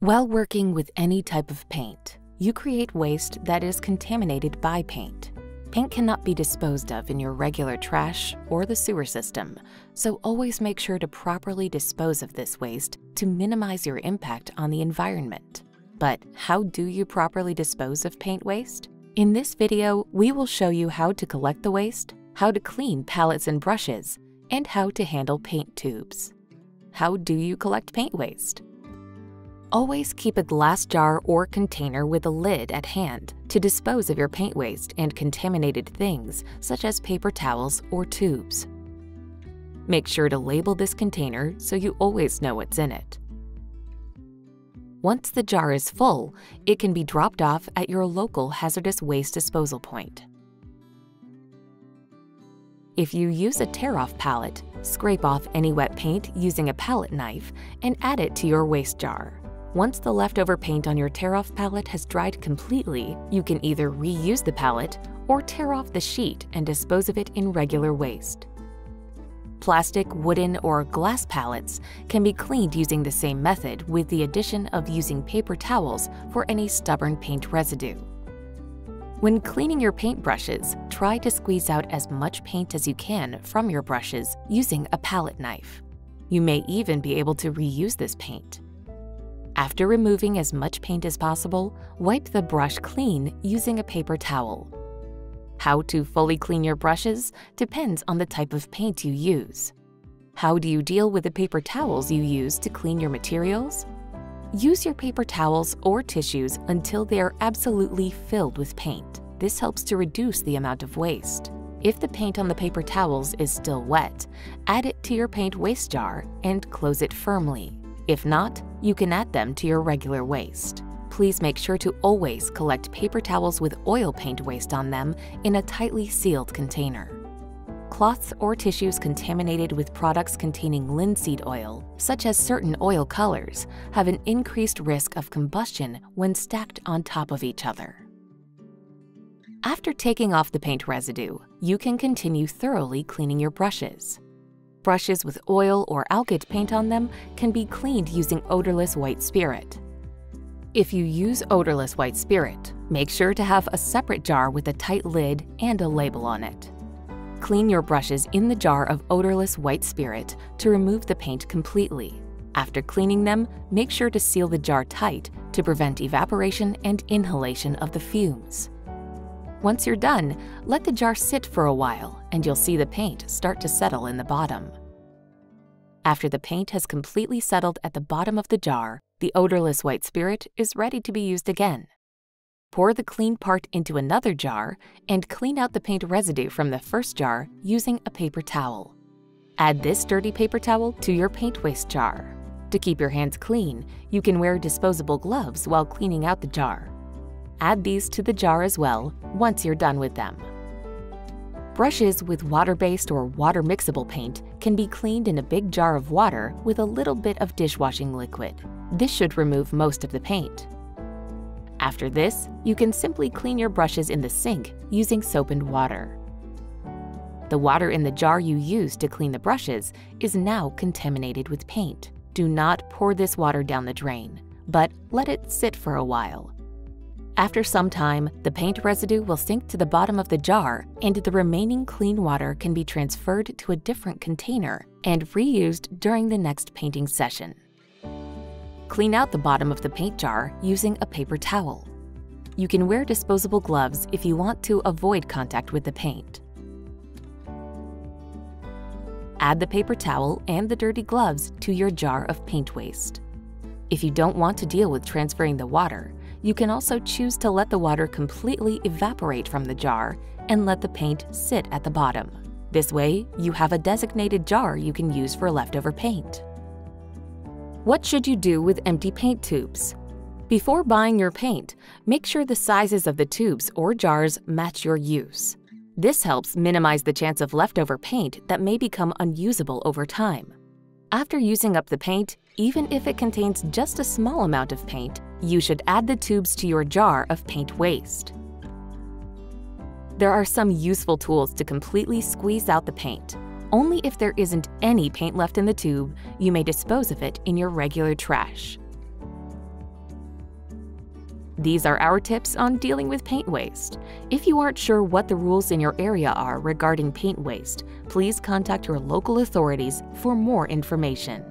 While working with any type of paint, you create waste that is contaminated by paint. Paint cannot be disposed of in your regular trash or the sewer system, so always make sure to properly dispose of this waste to minimize your impact on the environment. But how do you properly dispose of paint waste? In this video, we will show you how to collect the waste, how to clean palettes and brushes, and how to handle paint tubes. How do you collect paint waste? Always keep a glass jar or container with a lid at hand to dispose of your paint waste and contaminated things such as paper towels or tubes. Make sure to label this container so you always know what's in it. Once the jar is full, it can be dropped off at your local hazardous waste disposal point. If you use a tear-off palette, scrape off any wet paint using a palette knife and add it to your waste jar. Once the leftover paint on your tear-off palette has dried completely, you can either reuse the palette or tear off the sheet and dispose of it in regular waste. Plastic, wooden, or glass palettes can be cleaned using the same method with the addition of using paper towels for any stubborn paint residue. When cleaning your paint brushes, try to squeeze out as much paint as you can from your brushes using a palette knife. You may even be able to reuse this paint. After removing as much paint as possible, wipe the brush clean using a paper towel. How to fully clean your brushes depends on the type of paint you use. How do you deal with the paper towels you use to clean your materials? Use your paper towels or tissues until they are absolutely filled with paint. This helps to reduce the amount of waste. If the paint on the paper towels is still wet, add it to your paint waste jar and close it firmly. If not, you can add them to your regular waste. Please make sure to always collect paper towels with oil paint waste on them in a tightly sealed container. Cloths or tissues contaminated with products containing linseed oil, such as certain oil colors, have an increased risk of combustion when stacked on top of each other. After taking off the paint residue, you can continue thoroughly cleaning your brushes. Brushes with oil or alkyd paint on them can be cleaned using odorless white spirit. If you use odorless white spirit, make sure to have a separate jar with a tight lid and a label on it. Clean your brushes in the jar of odorless white spirit to remove the paint completely. After cleaning them, make sure to seal the jar tight to prevent evaporation and inhalation of the fumes. Once you're done, let the jar sit for a while and you'll see the paint start to settle in the bottom. After the paint has completely settled at the bottom of the jar, the odorless white spirit is ready to be used again. Pour the clean part into another jar and clean out the paint residue from the first jar using a paper towel. Add this dirty paper towel to your paint waste jar. To keep your hands clean, you can wear disposable gloves while cleaning out the jar. Add these to the jar as well once you're done with them. Brushes with water-based or water-mixable paint can be cleaned in a big jar of water with a little bit of dishwashing liquid. This should remove most of the paint. After this, you can simply clean your brushes in the sink using soap and water. The water in the jar you used to clean the brushes is now contaminated with paint. Do not pour this water down the drain, but let it sit for a while. After some time, the paint residue will sink to the bottom of the jar and the remaining clean water can be transferred to a different container and reused during the next painting session. Clean out the bottom of the paint jar using a paper towel. You can wear disposable gloves if you want to avoid contact with the paint. Add the paper towel and the dirty gloves to your jar of paint waste. If you don't want to deal with transferring the water, you can also choose to let the water completely evaporate from the jar and let the paint sit at the bottom. This way, you have a designated jar you can use for leftover paint. What should you do with empty paint tubes? Before buying your paint, make sure the sizes of the tubes or jars match your use. This helps minimize the chance of leftover paint that may become unusable over time. After using up the paint, even if it contains just a small amount of paint, you should add the tubes to your jar of paint waste. There are some useful tools to completely squeeze out the paint. Only if there isn't any paint left in the tube, you may dispose of it in your regular trash. These are our tips on dealing with paint waste. If you aren't sure what the rules in your area are regarding paint waste, please contact your local authorities for more information.